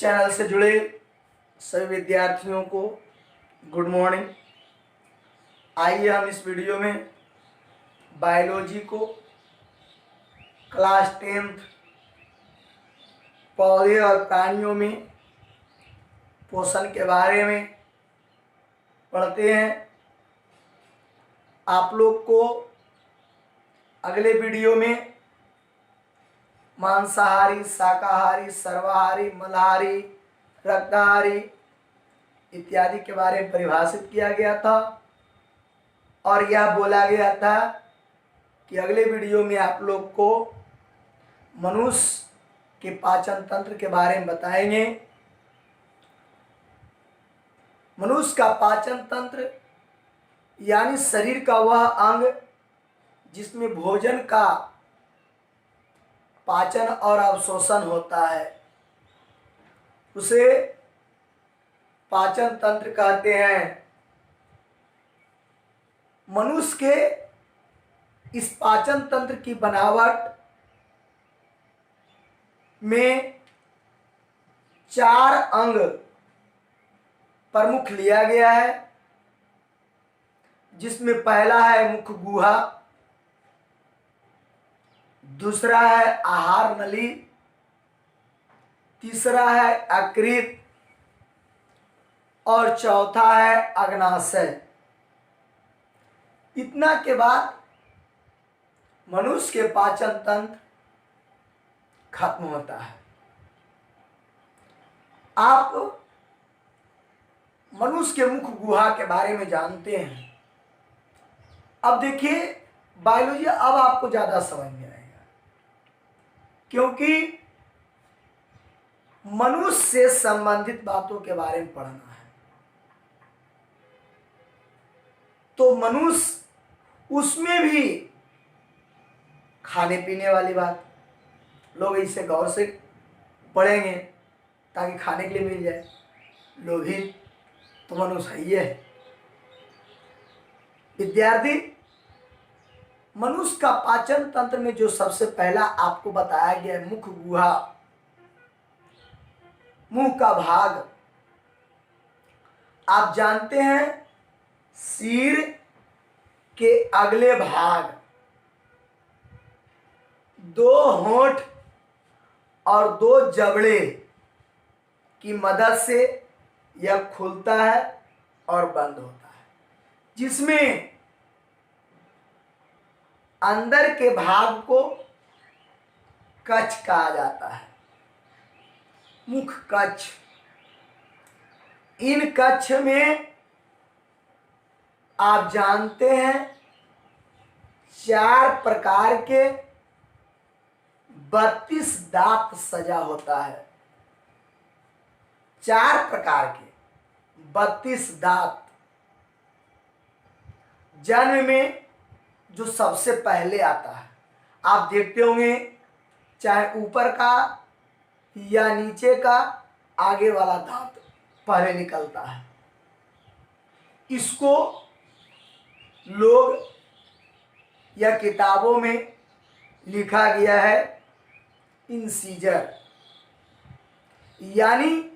Channel से जुड़े सभी विद्यार्थियों को गुड मॉर्निंग। आइए हम इस वीडियो में बायोलॉजी को क्लास 10th पौधे और प्राणियों में पोषण के बारे में पढ़ते हैं। आप लोग को अगले वीडियो में मांसाहारी, शाकाहारी, सर्वाहारी, मलाहारी, रक्तहारी इत्यादि के बारे में परिभाषित किया गया था और यह बोला गया था कि अगले वीडियो में आप लोग को मनुष्य के पाचन तंत्र के बारे में बताएंगे। मनुष्य का पाचन तंत्र यानी शरीर का वह अंग जिसमें भोजन का पाचन और अवशोषण होता है, उसे पाचन तंत्र कहते हैं। मनुष्य के इस पाचन तंत्र की बनावट में 4 अंग प्रमुख लिया गया है, जिसमें पहला है मुख गुहा, दूसरा है आहार नली, तीसरा है यकृत और चौथा है अग्नाशय। इतना के बाद मनुष्य के पाचन तंत्र खत्म होता है। आप मनुष्य के मुख गुहा के बारे में जानते हैं। अब देखिए बायोलॉजी अब आपको ज्यादा समझ में आएगा, क्योंकि मनुष्य से संबंधित बातों के बारे में पढ़ना है। तो मनुष्य उसमें भी खाने पीने वाली बात लोग इसे गौर से पढ़ेंगे ताकि खाने के लिए मिल जाए। लोभी तो मनुष्य ही है। विद्यार्थी, मनुष्य का पाचन तंत्र में जो सबसे पहला आपको बताया गया है मुख गुहा, मुंह का भाग। आप जानते हैं सिर के अगले भाग 2 होंठ और 2 जबड़े की मदद से यह खुलता है और बंद होता है, जिसमें अंदर के भाग को कक्ष कहा जाता है, मुख कक्ष। इन कक्ष में आप जानते हैं 4 प्रकार के 32 दांत सजा होता है। 4 प्रकार के 32 दांत। जन्म में जो सबसे पहले आता है, आप देखते होंगे चाहे ऊपर का या नीचे का, आगे वाला दांत पहले निकलता है। इसको लोग या किताबों में लिखा गया है इंसीजर, यानी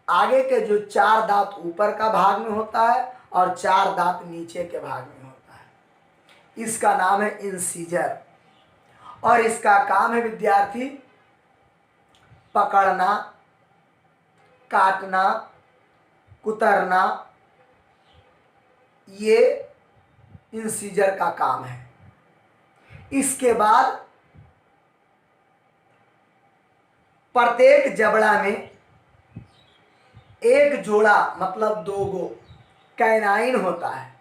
आगे के जो 4 दांत ऊपर का भाग में होता है और 4 दांत नीचे के भाग में होता है। इसका नाम है इंसीजर और इसका काम है विद्यार्थी पकड़ना, काटना, कुतरना। ये इंसीजर का काम है। इसके बाद प्रत्येक जबड़ा में एक जोड़ा मतलब 2 गो कैनाइन होता है,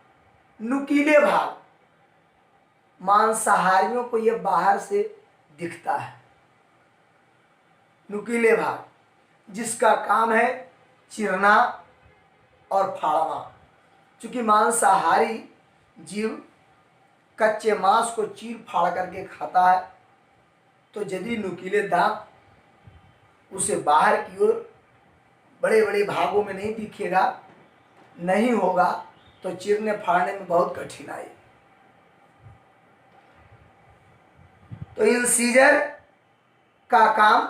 नुकीले भाग। मांसाहारियों को यह बाहर से दिखता है, नुकीले भाग, जिसका काम है चीरना और फाड़ना। चूंकि मांसाहारी जीव कच्चे मांस को चीर फाड़ करके खाता है, तो यदि नुकीले दांत उसे बाहर की ओर बड़े बड़े भागों में नहीं दिखेगा, नहीं होगा, तो चीरने फाड़ने में बहुत कठिनाई। तो इंसीजर का काम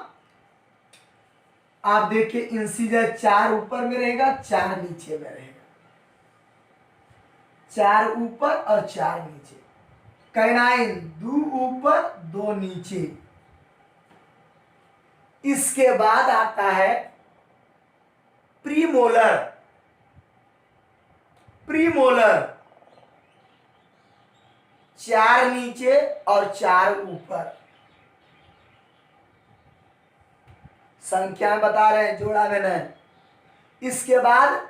आप देखिए इंसीजर 4 ऊपर में रहेगा, 4 नीचे में रहेगा, 4 ऊपर और 4 नीचे। कैनाइन 2 ऊपर 2 नीचे। इसके बाद आता है प्रीमोलर। प्रीमोलर 4 नीचे और 4 ऊपर। संख्या बता रहे हैं, जोड़ा में नहीं। इसके बाद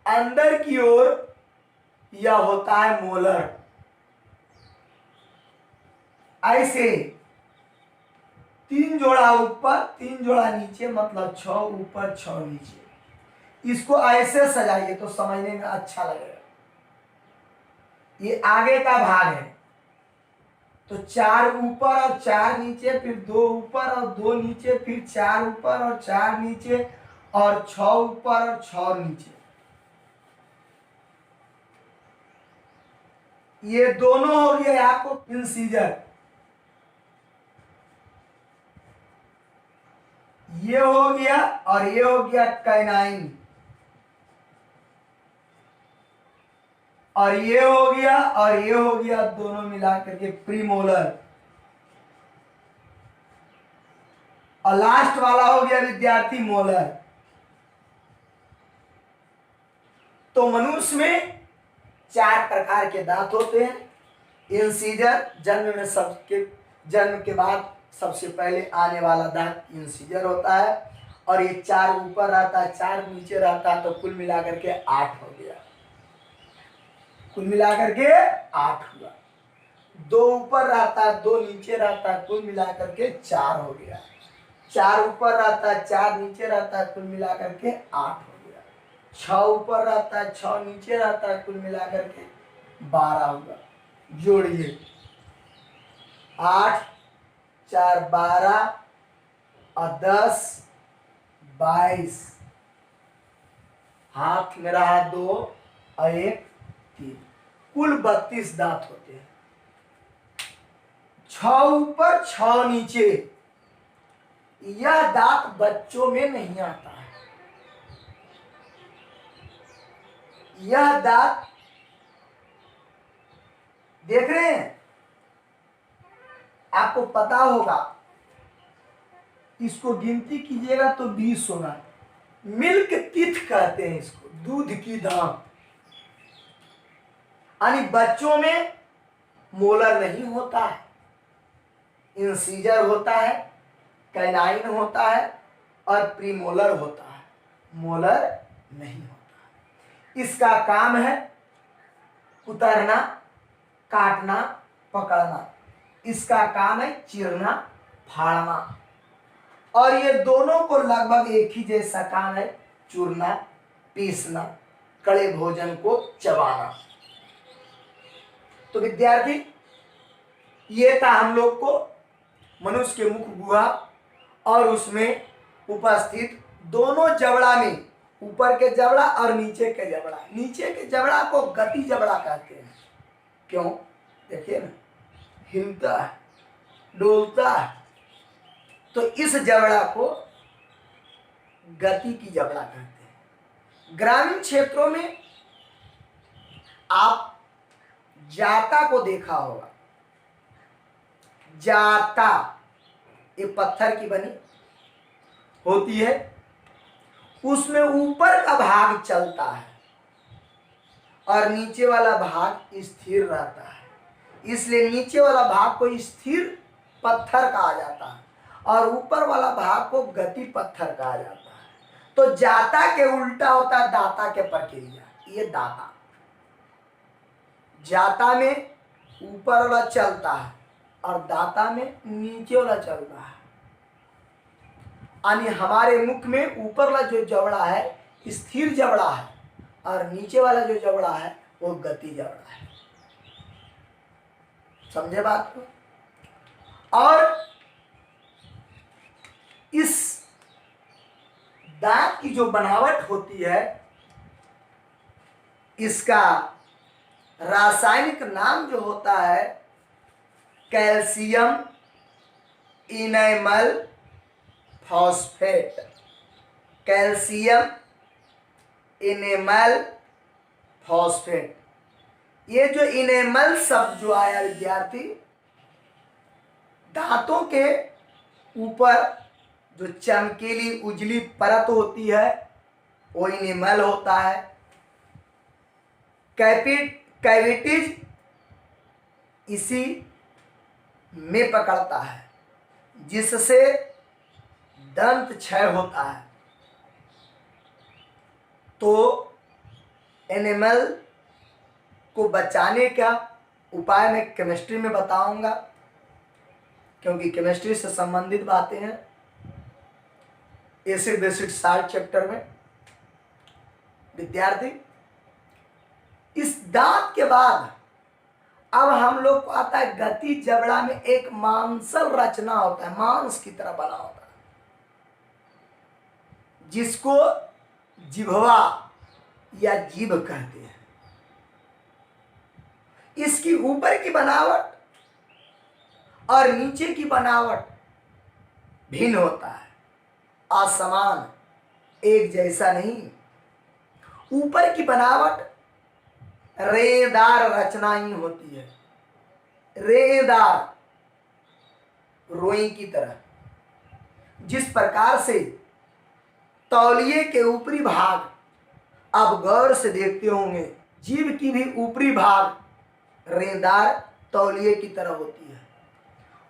अंदर की ओर यह होता है मोलर। ऐसे 3 जोड़ा ऊपर 3 जोड़ा नीचे, मतलब 6 ऊपर 6 नीचे। इसको ऐसे सजाइए तो समझने में अच्छा लगेगा। ये आगे का भाग है, तो 4 ऊपर और 4 नीचे, फिर 2 ऊपर और 2 नीचे, फिर 4 ऊपर और 4 नीचे, और 6 ऊपर और 6 नीचे। ये दोनों हो गए आपको इंसीजर। ये हो गया और ये हो गया कैनाइन, और ये हो गया और ये हो गया, दोनों मिलाकर के प्रीमोलर। और लास्ट वाला हो गया विद्यार्थी मोलर। तो मनुष्य में 4 प्रकार के दांत होते हैं। इंसीजर जन्म के बाद सबसे पहले आने वाला दांत इंसीजर होता है, और ये 4 ऊपर रहता है, 4 नीचे रहता है, तो कुल मिलाकर के 8 हो गया। कुल मिलाकर के 8 हुआ। 2 ऊपर रहता है, 2 नीचे रहता है, कुल मिलाकर के 4 हो गया। 4 ऊपर रहता है, 4 नीचे रहता है, कुल मिलाकर के 8 हो गया। 6 ऊपर रहता है, 6 नीचे रहता है, कुल मिलाकर के 12 होगा। जोड़िए, 8 4 12 और 10 22। हाथ में रहा 2 और 1 3, कुल 32 दांत होते हैं। 6 ऊपर 6 नीचे, यह दांत बच्चों में नहीं आता है। यह दांत देख रहे हैं, आपको पता होगा, इसको गिनती कीजिएगा तो 20 होगा। मिल्क टीथ कहते हैं इसको, दूध की दांत। यानी बच्चों में मोलर नहीं होता है, इंसीजर होता है, कैनाइन होता है, और प्रीमोलर होता है, मोलर नहीं होता। इसका काम है उतरना, काटना, पकड़ना। इसका काम है चीरना, फाड़ना। और ये दोनों को लगभग एक ही जैसा काम है, चूरना, पीसना, कड़े भोजन को चबाना। तो विद्यार्थी, ये था हम लोग को मनुष्य के मुख गुहा और उसमें उपस्थित दोनों जबड़ा में, ऊपर के जबड़ा और नीचे के जबड़ा। नीचे के जबड़ा को गति जबड़ा कहते हैं। क्यों? देखिए ना, हिलता है, डोलता है, तो इस जबड़ा को गति की जबड़ा कहते हैं। ग्रामीण क्षेत्रों में आप जाता को देखा होगा। जाता ये पत्थर की बनी होती है, उसमें ऊपर का भाग चलता है और नीचे वाला भाग स्थिर रहता है, इसलिए नीचे वाला भाग को स्थिर पत्थर कहा जाता है और ऊपर वाला भाग को गति पत्थर कहा जाता है। तो जाता के उल्टा होता है दाता के प्रक्रिया। ये दाता, जाता में ऊपर वाला चलता है और दाता में नीचे वाला चलता है। यानी हमारे मुख में ऊपर वाला जो जबड़ा है स्थिर जबड़ा है और नीचे वाला जो जबड़ा है वो गति जबड़ा है। समझे बात को? और इस दांत की जो बनावट होती है, इसका रासायनिक नाम जो होता है calcium enamel phosphate. Calcium, enamel, phosphate. ये जो इनेमल शब्द जो आया विद्यार्थी, दांतों के ऊपर जो चमकीली उजली परत होती है वो इनेमल होता है। कैविटीज इसी में पकड़ता है, जिससे दंत क्षय होता है। तो एनिमल को बचाने का उपाय मैं केमिस्ट्री में बताऊंगा, क्योंकि केमिस्ट्री से संबंधित बातें हैं एसिड बेसिड साल्ट चैप्टर में। विद्यार्थी, इस दांत के बाद अब हम लोग को आता है गति जबड़ा में एक मांसल रचना होता है, मांस की तरह बना होता है, जिसको जिह्वा या जीभ कहते हैं। इसकी ऊपर की बनावट और नीचे की बनावट भिन्न होता है, असमान, एक जैसा नहीं। ऊपर की बनावट रेदार रचनाएं होती है, रेदार, रोई की तरह। जिस प्रकार से तौलिए के ऊपरी भाग, आप गौर से देखते होंगे, जीभ की भी ऊपरी भाग रेदार तौलिए की तरह होती है।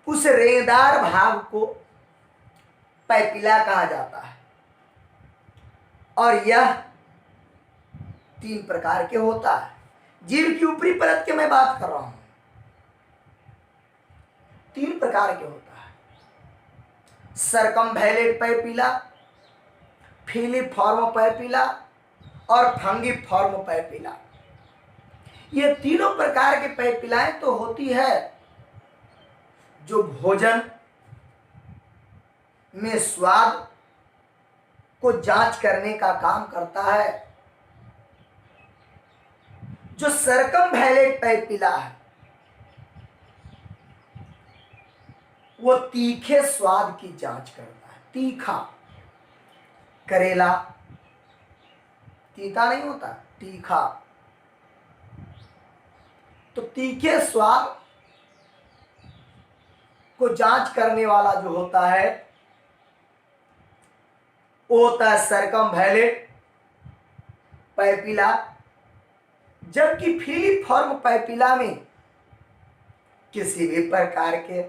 उस रेदार भाग को पैपिला कहा जाता है, और यह 3 प्रकार के होता है। जीभ की ऊपरी परत की मैं बात कर रहा हूं, 3 प्रकार के होता है। सरकमवैलेट पैपिला, फिलिफॉर्म पैपिला और फंगिफॉर्म पैपिला। ये तीनों प्रकार के पैपिलाएं तो होती है जो भोजन में स्वाद को जांच करने का काम करता है। जो सरकमवैलेट पैपिला है वो तीखे स्वाद की जांच करता है। तीखा, करेला तीखा नहीं होता, तीखा। तो तीखे स्वाद को जांच करने वाला जो होता है वो होता है सरकमवैलेट पैपिला। जबकि फिलिफॉर्म पैपिला में किसी भी प्रकार के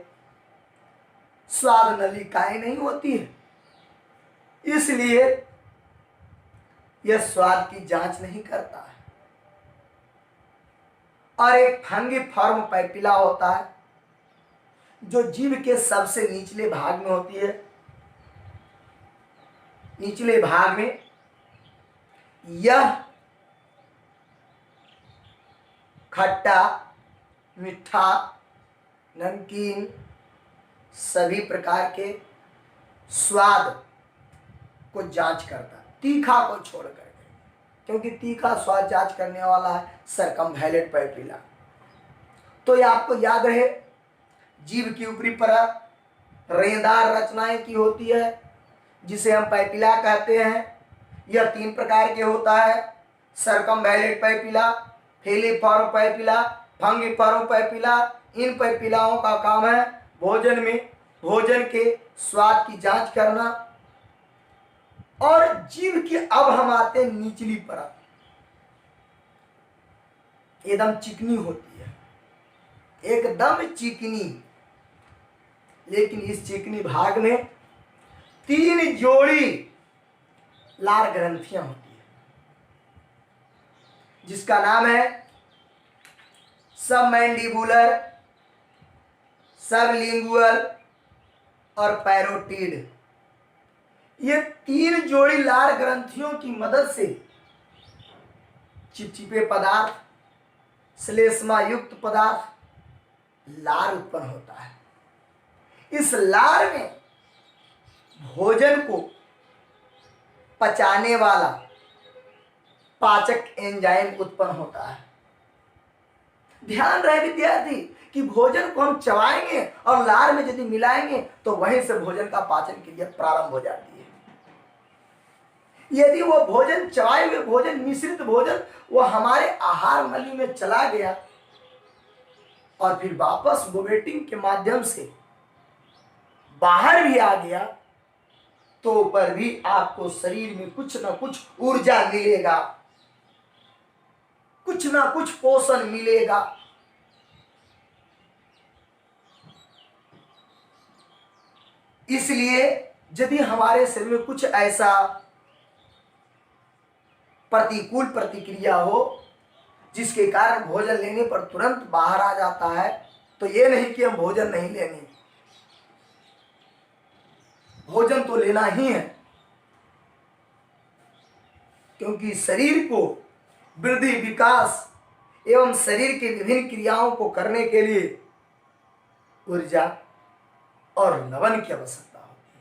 स्वाद नलिकाएं नहीं होती है, इसलिए यह स्वाद की जांच नहीं करता है। और एक फंगिफॉर्म पैपिला होता है जो जीभ के सबसे निचले भाग में होती है। निचले भाग में यह खट्टा, मीठा, नमकीन सभी प्रकार के स्वाद को जांच करता है, तीखा को छोड़ करके, क्योंकि तीखा स्वाद जांच करने वाला है सरकमवैलेट पैपिला। तो ये आपको याद रहे, जीभ की ऊपरी परत रेंदार रचनाएं की होती है, जिसे हम पैपिला कहते हैं। यह 3 प्रकार के होता है, सरकमवैलेट पैपिला, फिलिफॉर्म पैपिला, फंगिफॉर्म पैपिला। इन पैपिलाओं का काम है भोजन के स्वाद की जांच करना। और जीभ की अब हम आते हैं निचली परत, एकदम चिकनी होती है, एकदम चिकनी। लेकिन इस चिकनी भाग में 3 जोड़ी लार ग्रंथियां होती है, जिसका नाम है सबमैंडिबुलर, सबलिंगुअल और पैरोटिड। ये 3 जोड़ी लार ग्रंथियों की मदद से चिपचिपे पदार्थ, श्लेष्मा युक्त पदार्थ लार उत्पन्न होता है। इस लार में भोजन को पचाने वाला पाचक एंजाइम उत्पन्न होता है। ध्यान रहे विद्यार्थी कि भोजन को हम चबाएंगे और लार में यदि मिलाएंगे तो वहीं से भोजन का पाचन क्रिया प्रारंभ हो जाती है। यदि वो भोजन, चबाए हुए भोजन, मिश्रित भोजन वो हमारे आहार नली में चला गया और फिर वापस वोमिटिंग के माध्यम से बाहर भी आ गया, तो पर भी आपको शरीर में कुछ ना कुछ ऊर्जा मिलेगा, कुछ ना कुछ पोषण मिलेगा। इसलिए यदि हमारे शरीर में कुछ ऐसा प्रतिकूल प्रतिक्रिया हो जिसके कारण भोजन लेने पर तुरंत बाहर आ जाता है, तो ये नहीं कि हम भोजन नहीं लेंगे, भोजन तो लेना ही है, क्योंकि शरीर को वृद्धि, विकास एवं शरीर की विभिन्न क्रियाओं को करने के लिए ऊर्जा और लवण की आवश्यकता होती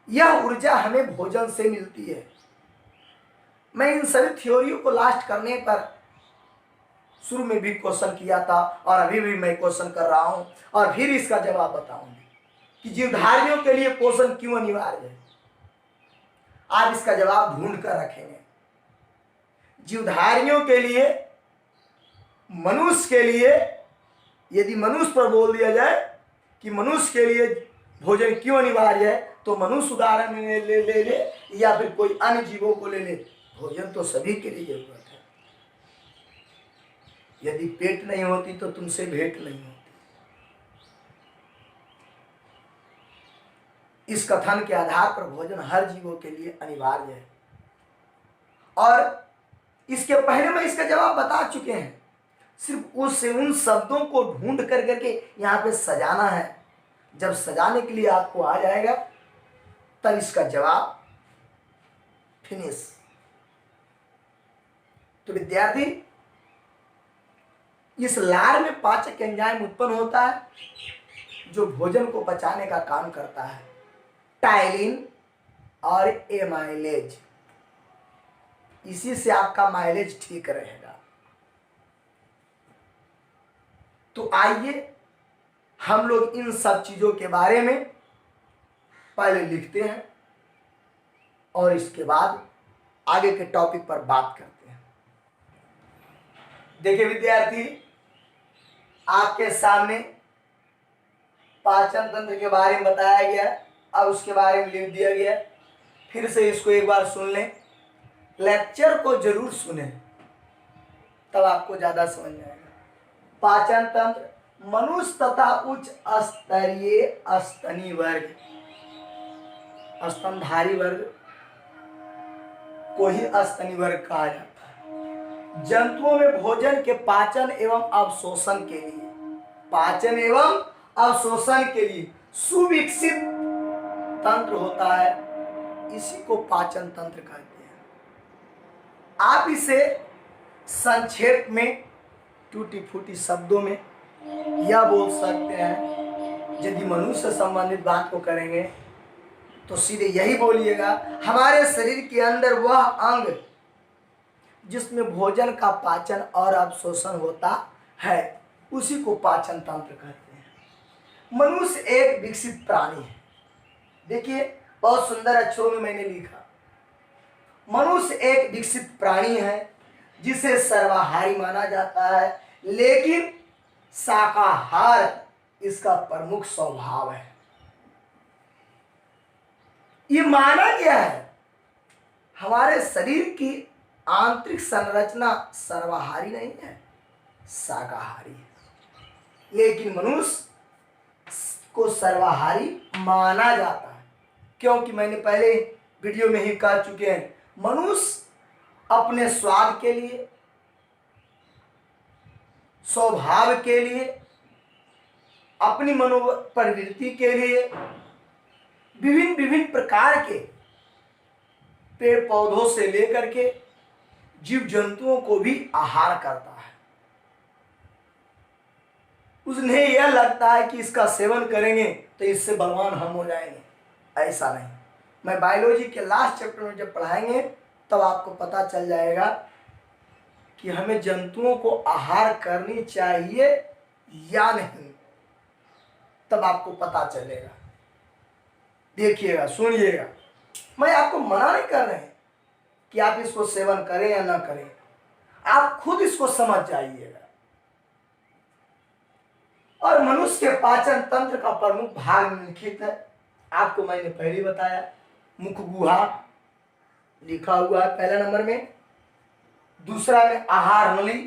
है। यह ऊर्जा हमें भोजन से मिलती है। मैं इन सभी थ्योरियों को लास्ट करने पर शुरू में भी क्वेश्चन किया था और अभी भी मैं क्वेश्चन कर रहा हूं और फिर इसका जवाब बताऊंगी कि जीवधारियों के लिए पोषण क्यों अनिवार्य है। आप इसका जवाब ढूंढ कर रखेंगे। जीवधारियों के लिए, मनुष्य के लिए, यदि मनुष्य पर बोल दिया जाए कि मनुष्य के लिए भोजन क्यों अनिवार्य है, तो मनुष्य उदाहरण में ले या फिर कोई अन्य जीवों को ले ले, भोजन तो सभी के लिए जरूरत है। यदि पेट नहीं होती तो तुमसे भेंट नहीं होती। इस कथन के आधार पर भोजन हर जीवों के लिए अनिवार्य है और इसके पहले मैं इसका जवाब बता चुके हैं। सिर्फ उन शब्दों को ढूंढ कर करके यहाँ पे सजाना है। जब सजाने के लिए आपको आ जाएगा तब इसका जवाब फिनिश। तो विद्यार्थी, इस लार में पाचक एंजाइम उत्पन्न होता है जो भोजन को पचाने का काम करता है, टाइलिन और एमाइलेज। इसी से आपका माइलेज ठीक रहेगा। तो आइए हम लोग इन सब चीजों के बारे में पहले लिखते हैं और इसके बाद आगे के टॉपिक पर बात करते हैं। देखिए विद्यार्थी, आपके सामने पाचन तंत्र के बारे में बताया गया, अब उसके बारे में लिख दिया गया। फिर से इसको एक बार सुन लें, लेक्चर को जरूर सुने, तब आपको ज्यादा समझ में आएगा। पाचन तंत्र मनुष्य तथा उच्च स्तरीय स्तनी वर्ग, स्तनधारी वर्ग को ही स्तनी वर्ग कहा जाता है। जंतुओं में भोजन के पाचन एवं अवशोषण के लिए, पाचन एवं अवशोषण के लिए सुविकसित तंत्र होता है, इसी को पाचन तंत्र कहते हैं। आप इसे संक्षेप में टूटी फूटी शब्दों में यह बोल सकते हैं। यदि मनुष्य से संबंधित बात को करेंगे तो सीधे यही बोलिएगा, हमारे शरीर के अंदर वह अंग जिसमें भोजन का पाचन और अवशोषण होता है, उसी को पाचन तंत्र कहते हैं। मनुष्य एक विकसित प्राणी है। देखिए बहुत सुंदर अक्षरों में मैंने लिखा, मनुष्य एक विकसित प्राणी है जिसे सर्वाहारी माना जाता है, लेकिन शाकाहार इसका प्रमुख स्वभाव है। ये माना गया है हमारे शरीर की आंतरिक संरचना सर्वाहारी नहीं है, शाकाहारी है, लेकिन मनुष्य को सर्वाहारी माना जाता है, क्योंकि मैंने पहले वीडियो में ही कह चुके हैं, मनुष्य अपने स्वाद के लिए, स्वभाव के लिए, अपनी मनोप्रवृत्ति के लिए विभिन्न विभिन्न प्रकार के पेड़ पौधों से लेकर के जीव जंतुओं को भी आहार करता है। उन्हें यह लगता है कि इसका सेवन करेंगे तो इससे बलवान हम हो जाएंगे, ऐसा नहीं। मैं बायोलॉजी के लास्ट चैप्टर में जब पढ़ाएंगे तब आपको पता चल जाएगा कि हमें जंतुओं को आहार करनी चाहिए या नहीं, तब आपको पता चलेगा। देखिएगा, सुनिएगा। मैं आपको मना नहीं कर रहे हैं कि आप इसको सेवन करें या ना करें, आप खुद इसको समझ जाइएगा। और मनुष्य के पाचन तंत्र का प्रमुख भाग निम्नलिखित है। आपको मैंने पहले ही बताया, मुख गुहा लिखा हुआ है पहले नंबर में, दूसरा में आहार नली,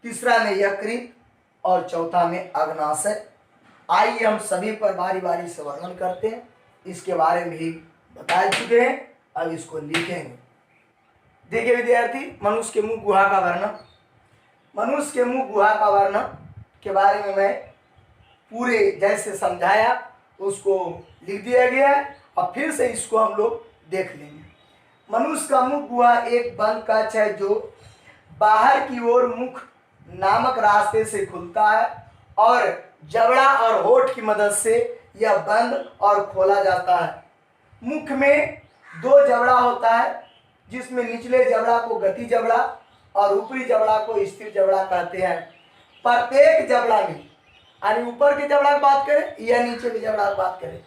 तीसरा में यकृत और चौथा में अग्नाशय। आइए हम सभी पर बारी बारी से वर्णन करते हैं। इसके बारे में भी बता चुके हैं, अब इसको लिखेंगे। देखिए विद्यार्थी, मनुष्य के मुख गुहा का वर्णन। मनुष्य के मुख गुहा का वर्णन के बारे में मैं पूरे जैसे समझाया उसको लिख दिया गया है, और फिर से इसको हम लोग देख लेंगे। मनुष्य का मुख गुहा एक बंद कक्ष है जो बाहर की ओर मुख नामक रास्ते से खुलता है और जबड़ा और होठ की मदद से यह बंद और खोला जाता है। मुख में दो जबड़ा होता है, जिसमें निचले जबड़ा को गति जबड़ा और ऊपरी जबड़ा को स्थिर जबड़ा कहते हैं। प्रत्येक जबड़ा में, यानी ऊपर के जबड़ा की बात करें या नीचे के जबड़ा की बात करें,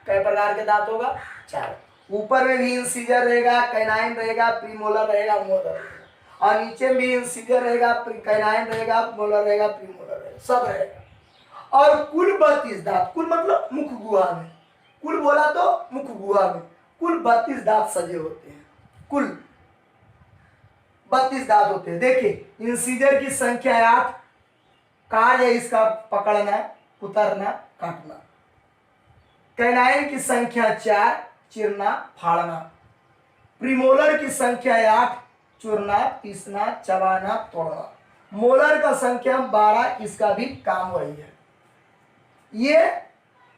कई प्रकार के दांत होगा? 4। ऊपर में भी इंसीजर रहेगा, कैनाइन रहेगा, प्रीमोलर रहेगा, मोलर रहेगा, और नीचे में भी इंसीजर रहेगा, कैनाइन रहेगा, मोलर रहेगा, प्रीमोलर रहेगा, सब रहेगा। और कुल 32 दांत, कुल मतलब मुख गुहा में, कुल बोला तो मुख गुहा में कुल 32 दांत सजे होते हैं, कुल 32 दांत होते हैं। देखिए, इंसीजर की संख्या 8, कार्य इसका पकड़ना, उतरना, काटना। कैनाइन की संख्या 4, चिरना, फाड़ना। प्रीमोलर की संख्या 8, चुरना, पीसना, चबाना, तोड़ना। मोलर का संख्या 12, इसका भी काम वही है। ये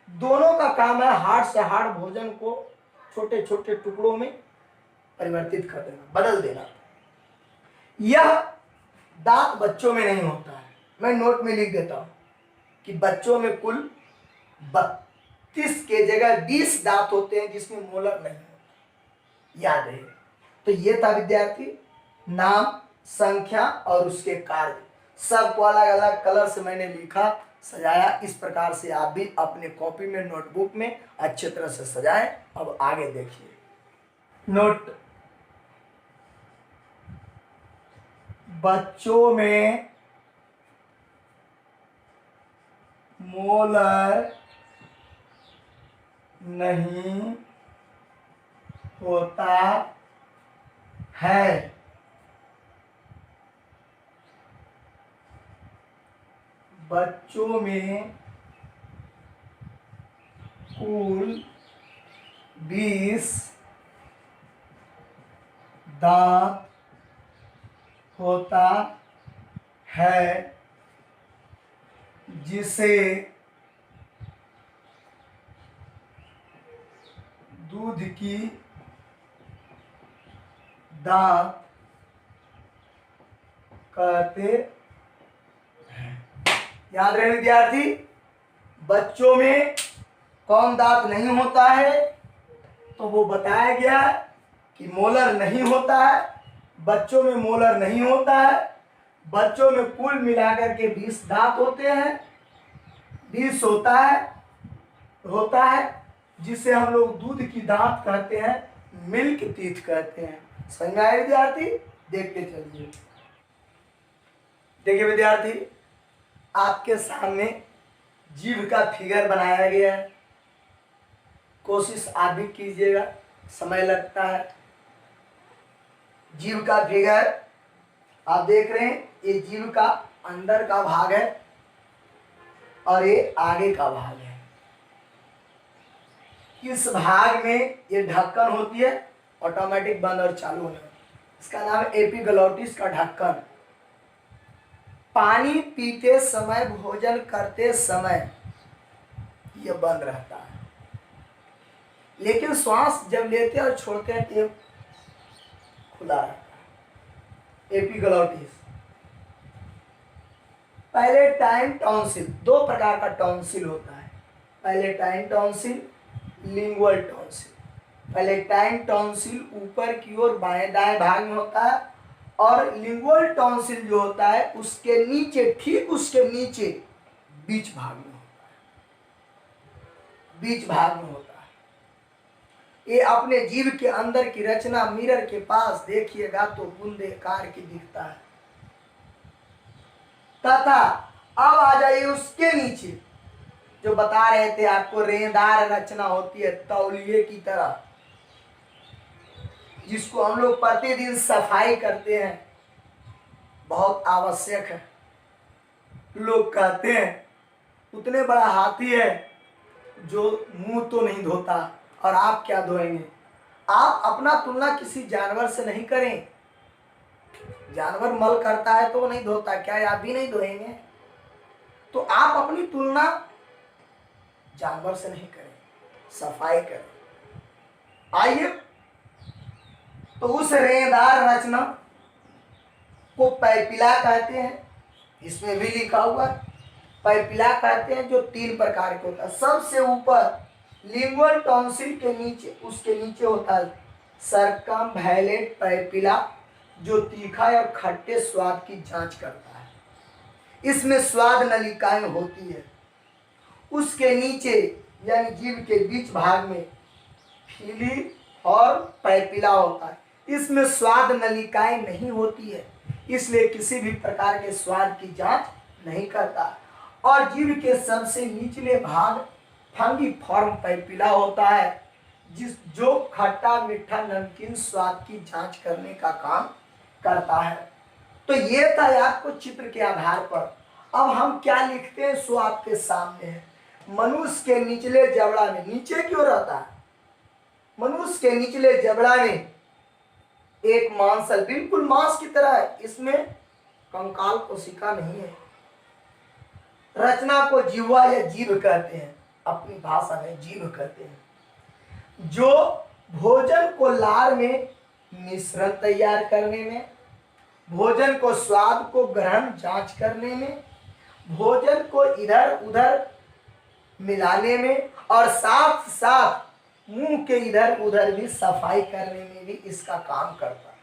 दोनों का काम है हार्ड से हार्ड भोजन को छोटे छोटे टुकड़ों में परिवर्तित कर देना, बदल देना। यह दांत बच्चों में नहीं होता है। मैं नोट में लिख देता हूं कि बच्चों में कुल 32 के जगह 20 दांत होते हैं, जिसमें मोलर नहीं होता, याद रहे। तो ये था विद्यार्थी, नाम, संख्या और उसके कार्य सबको अलग अलग कलर से मैंने लिखा, सजाया। इस प्रकार से आप भी अपने कॉपी में, नोटबुक में अच्छे तरह से सजाएं। अब आगे देखिए, नोट। बच्चों में मोलर नहीं होता है। बच्चों में कुल 20 दांत होता है, जिसे दूध की दांत कहते हैं। याद रहे विद्यार्थी, बच्चों में कौन दांत नहीं होता है, तो वो बताया गया कि मोलर नहीं होता है। बच्चों में मोलर नहीं होता है। बच्चों में कुल मिलाकर के 20 दांत होते हैं, 20 होता है, जिसे हम लोग दूध की दांत कहते हैं, मिल्क टीथ कहते हैं। समझ में आए विद्यार्थी? देखते चलिए। देखिए विद्यार्थी, आपके सामने जीभ का फिगर बनाया गया है। कोशिश आप भी कीजिएगा, समय लगता है। जीभ का फिगर आप देख रहे हैं, ये जीभ का अंदर का भाग है और ये आगे का भाग है। इस भाग में ये ढक्कन होती है, ऑटोमेटिक बंद और चालू होना। इसका नाम है एपिग्लॉटिस का ढक्कन। पानी पीते समय, भोजन करते समय ये बंद रहता है, लेकिन श्वास जब लेते हैं और छोड़ते हैं तो खुला रहता है। एपिग्लॉटिस। पहले टाइम टॉन्सिल, 2 प्रकार का टॉन्सिल होता है। पहले टाइम टॉन्सिल, लिंगुअल टॉन्सिल। पहले टाइम टॉन्सिल ऊपर की ओर बाएं दाएं भाग में होता है, और लिंगुअल टॉन्सिल जो होता है उसके नीचे, ठीक उसके नीचे बीच भाग में होता है, बीच भाग में होता है। ये अपने जीव के अंदर की रचना मिरर के पास देखिएगा तो बूंदेकार की दिखता है। तथा अब आ जाइए उसके नीचे, जो बता रहे थे आपको रेंदार रचना होती है तौलिए की तरह, जिसको हम लोग प्रतिदिन सफाई करते हैं, बहुत आवश्यक है। लोग कहते हैं उतने बड़ा हाथी है जो मुंह तो नहीं धोता, और आप क्या धोएंगे? आप अपना तुलना किसी जानवर से नहीं करें। जानवर मल करता है तो वो नहीं धोता, क्या आप भी नहीं धोएंगे? तो आप अपनी तुलना जानवर से नहीं करें, सफाई करें। आइए, तो उस रेंदार रचना को पैपिला कहते हैं, इसमें भी लिखा हुआ है। पैपिला कहते हैं जो 3 प्रकार के होता है। सबसे ऊपर लिंगुअल टॉन्सिल के नीचे, उसके नीचे होता है सर्कमवैलेंट पैपिला, जो तीखा और खट्टे स्वाद की जांच करता है। इसमें स्वाद नलिकाएं होती है। उसके नीचे यानी जीभ के बीच भाग में फीली और पैपिला होता है। इसमें स्वाद नलिकाएं नहीं होती है, इसलिए किसी भी प्रकार के स्वाद की जांच नहीं करता। और जीभ के सबसे निचले भाग फंगी फॉर्म पैपिला होता है, जो खट्टा मीठा नमकीन स्वाद की जांच करने का काम करता है। तो ये था आपको चित्र के आधार पर। अब हम क्या लिखते हैं सो आपके सामने है। मनुष्य के निचले जबड़ा में, नीचे क्यों रहता है? मनुष्य के निचले जबड़ा में एक मांसल बिल्कुल मांस की तरह है, इसमें कंकाल कोशिका नहीं है। रचना को जीवा या जीभ कहते हैं, अपनी भाषा में जीभ कहते हैं, जो भोजन को लार में मिश्रण तैयार करने में, भोजन को स्वाद को ग्रहण जांच करने में, भोजन को इधर उधर मिलाने में, और साथ साथ मुंह के इधर उधर भी सफाई करने में भी इसका काम करता है।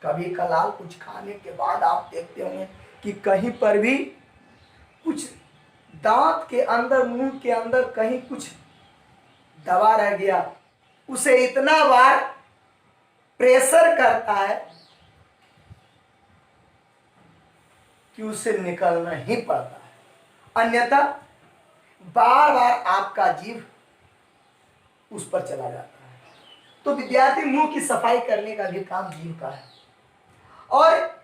कभी कलाल कुछ खाने के बाद आप देखते होंगे कि कहीं पर भी कुछ दांत के अंदर, मुंह के अंदर कहीं कुछ दबा रह गया, उसे इतना बार प्रेशर करता है कि उसे निकलना ही पड़ता है, अन्यथा बार बार आपका जीभ उस पर चला जाता है। तो विद्यार्थी, मुंह की सफाई करने का भी काम जीभ का है। और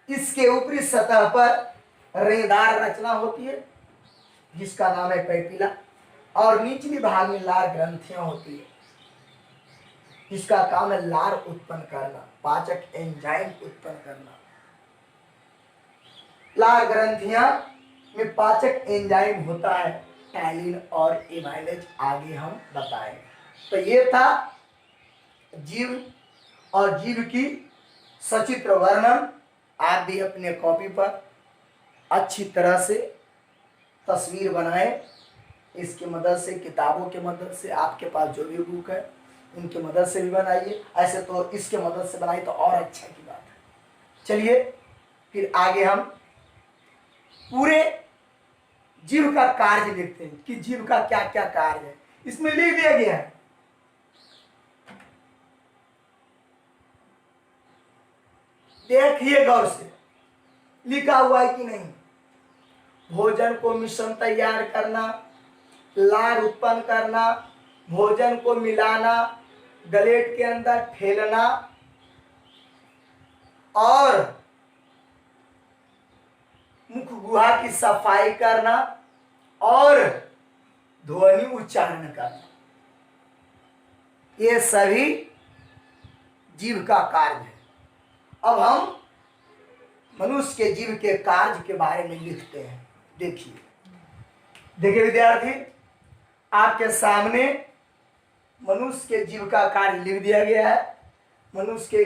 इसके ऊपरी सतह पर रेंदार रचना होती है जिसका नाम है पैपिला, और निचली भाग में लार ग्रंथियां होती है जिसका काम है लार उत्पन्न करना, पाचक एंजाइम उत्पन्न करना। लार ग्रंथियां में पाचक एंजाइम होता है, टैलिन और एमाइलेज, आगे हम बताएंगे। तो ये था जीव और जीव की सचित्र वर्णन। आप भी अपने कॉपी पर अच्छी तरह से तस्वीर बनाएं। इसकी मदद से, किताबों के मदद से, आपके पास जो भी बुक है उनकी मदद से भी बनाइए। ऐसे तो इसके मदद से बनाइए तो और अच्छा की बात है। चलिए फिर आगे हम पूरे जीव का कार्य लिखते हैं कि जीव का क्या क्या कार्य है। इसमें लिख दिया गया है, देखिए गौर से, लिखा हुआ है कि नहीं। भोजन को मिश्रण तैयार करना, लार उत्पन्न करना, भोजन को मिलाना, गलेट के अंदर ठेलना, और मुख गुहा की सफाई करना, और ध्वनि उच्चारण करना, ये सभी जीव का कार्य है। अब हम मनुष्य के जीव के कार्य के बारे में लिखते हैं। देखिए विद्यार्थी, आपके सामने मनुष्य के जीव का कार्य लिख दिया गया है। मनुष्य के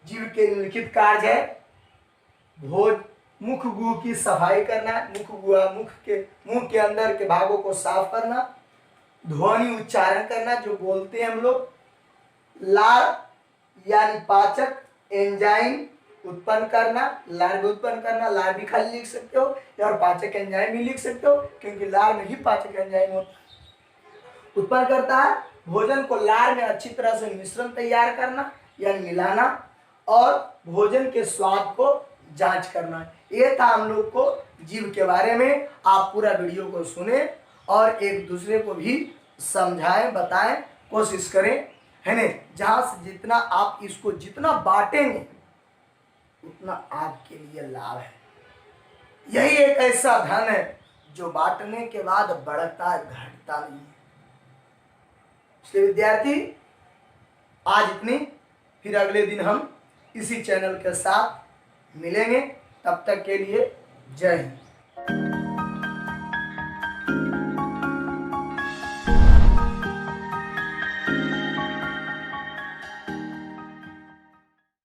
जीव के निम्नलिखित कार्य है: मुख गुह की सफाई करना, मुख गुहा मुंह के अंदर के भागों को साफ करना, ध्वनि उच्चारण करना जो बोलते हैं हम लोग, लार यानी पाचक एंजाइम उत्पन्न करना, लार भी उत्पन्न करना, लार भी खाली लिख सकते हो और पाचक एंजाइम भी लिख सकते हो, क्योंकि लार में ही पाचक एंजाइम उत्पन्न करता है। भोजन को लार में अच्छी तरह से मिश्रण तैयार करना या मिलाना और भोजन के स्वाद को जांच करना। ये था हम लोग को जीव के बारे में। आप पूरा वीडियो को सुने और एक दूसरे को भी समझाएं, बताएं, कोशिश करें, है ना। जहां से जितना आप इसको जितना बांटेंगे उतना आपके लिए लाभ है। यही एक ऐसा धन है जो बांटने के बाद बढ़ता घटता नहीं है। इसलिए विद्यार्थी आज इतनी, फिर अगले दिन हम इसी चैनल के साथ मिलेंगे। तब तक के लिए जय हिंद।